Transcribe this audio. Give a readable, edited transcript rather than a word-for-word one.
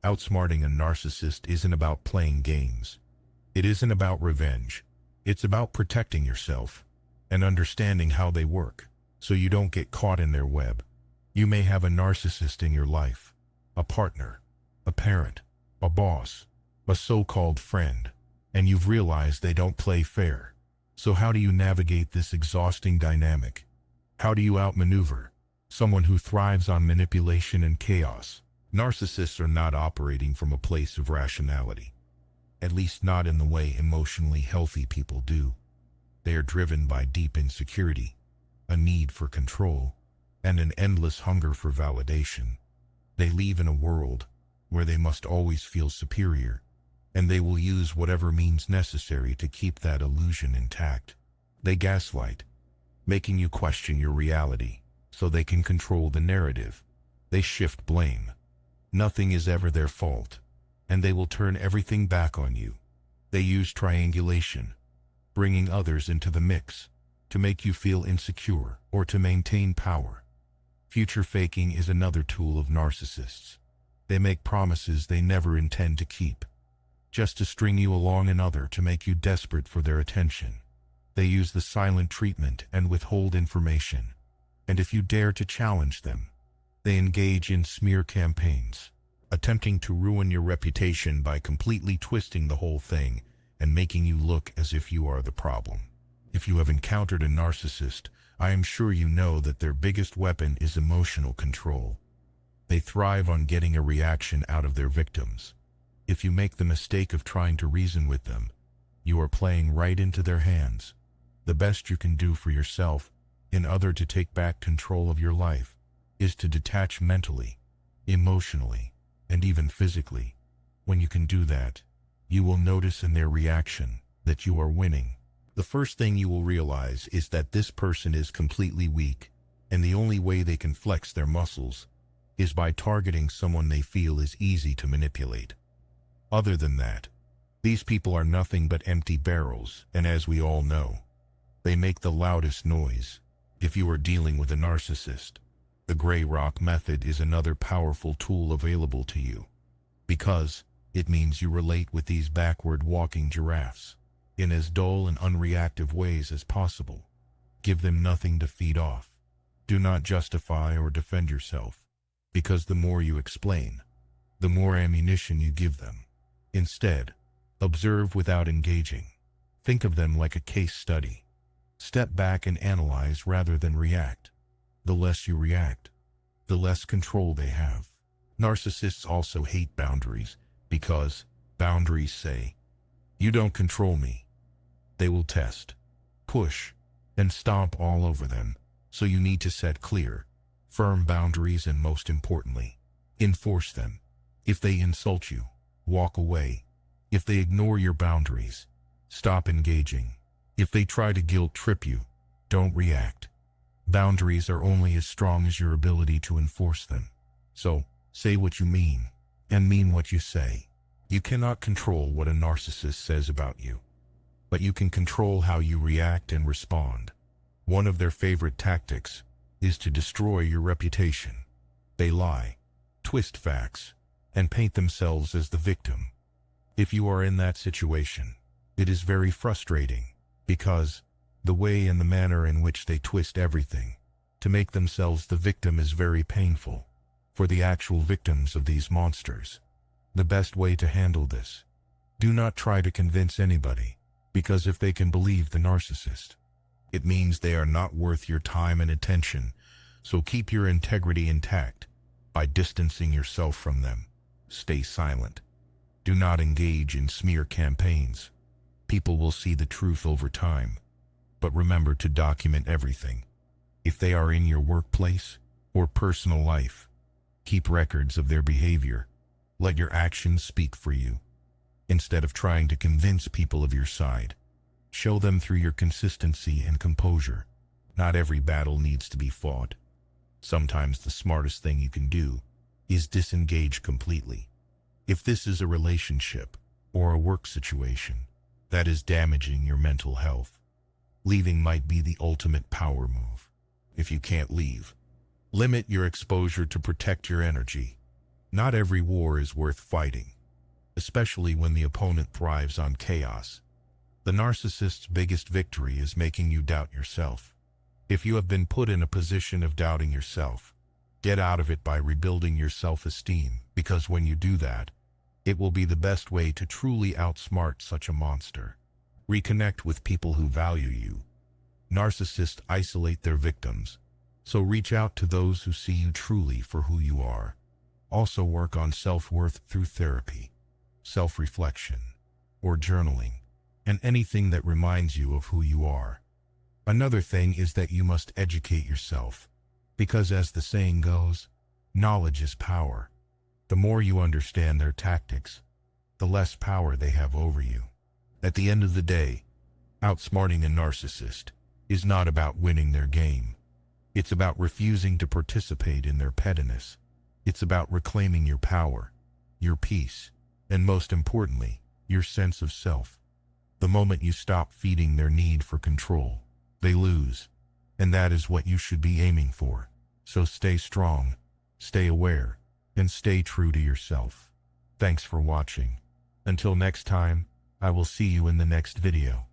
Outsmarting a narcissist isn't about playing games. It isn't about revenge. It's about protecting yourself and understanding how they work so you don't get caught in their web. You may have a narcissist in your life, a partner, a parent, a boss, a so-called friend, and you've realized they don't play fair. So how do you navigate this exhausting dynamic? How do you outmaneuver someone who thrives on manipulation and chaos? Narcissists are not operating from a place of rationality, at least not in the way emotionally healthy people do. They are driven by deep insecurity, a need for control, and an endless hunger for validation. They live in a world where they must always feel superior, and they will use whatever means necessary to keep that illusion intact. They gaslight, making you question your reality so they can control the narrative. They shift blame. Nothing is ever their fault, and they will turn everything back on you. They use triangulation, bringing others into the mix to make you feel insecure or to maintain power. Future faking is another tool of narcissists. They make promises they never intend to keep, just to string you along another to make you desperate for their attention. They use the silent treatment and withhold information, and if you dare to challenge them, they engage in smear campaigns, attempting to ruin your reputation by completely twisting the whole thing and making you look as if you are the problem. If you have encountered a narcissist, I am sure you know that their biggest weapon is emotional control. They thrive on getting a reaction out of their victims. If you make the mistake of trying to reason with them, you are playing right into their hands. The best you can do for yourself, in order to take back control of your life, is to detach mentally, emotionally, and even physically. When you can do that, you will notice in their reaction that you are winning. The first thing you will realize is that this person is completely weak, and the only way they can flex their muscles is by targeting someone they feel is easy to manipulate. Other than that, these people are nothing but empty barrels, and as we all know, they make the loudest noise. If you are dealing with a narcissist, the gray rock method is another powerful tool available to you, because it means you relate with these backward-walking giraffes in as dull and unreactive ways as possible. Give them nothing to feed off. Do not justify or defend yourself, because the more you explain, the more ammunition you give them. Instead, observe without engaging. Think of them like a case study. Step back and analyze rather than react. The less you react, the less control they have. Narcissists also hate boundaries because boundaries say, "You don't control me." They will test, push, and stomp all over them, so you need to set clear, firm boundaries and most importantly, enforce them. If they insult you, walk away. If they ignore your boundaries, stop engaging. If they try to guilt trip you, don't react. Boundaries are only as strong as your ability to enforce them. So, say what you mean, and mean what you say. You cannot control what a narcissist says about you, but you can control how you react and respond. One of their favorite tactics is to destroy your reputation. They lie, twist facts, and paint themselves as the victim. If you are in that situation, it is very frustrating, because the way and the manner in which they twist everything to make themselves the victim is very painful for the actual victims of these monsters. The best way to handle this: do not try to convince anybody, because if they can believe the narcissist, it means they are not worth your time and attention. So keep your integrity intact by distancing yourself from them. Stay silent. Do not engage in smear campaigns. People will see the truth over time. But remember to document everything. If they are in your workplace or personal life, keep records of their behavior. Let your actions speak for you. Instead of trying to convince people of your side, show them through your consistency and composure. Not every battle needs to be fought. Sometimes the smartest thing you can do is disengage completely. If this is a relationship or a work situation that is damaging your mental health, leaving might be the ultimate power move. If you can't leave, limit your exposure to protect your energy. Not every war is worth fighting, especially when the opponent thrives on chaos. The narcissist's biggest victory is making you doubt yourself. If you have been put in a position of doubting yourself, get out of it by rebuilding your self-esteem, because when you do that, it will be the best way to truly outsmart such a monster. Reconnect with people who value you. Narcissists isolate their victims, so reach out to those who see you truly for who you are. Also work on self-worth through therapy, self-reflection, or journaling, and anything that reminds you of who you are. Another thing is that you must educate yourself, because as the saying goes, knowledge is power. The more you understand their tactics, the less power they have over you. At the end of the day, outsmarting a narcissist is not about winning their game. It's about refusing to participate in their pettiness. It's about reclaiming your power, your peace, and most importantly, your sense of self. The moment you stop feeding their need for control, they lose, and that is what you should be aiming for. So stay strong, stay aware, and stay true to yourself. Thanks for watching. Until next time, I will see you in the next video.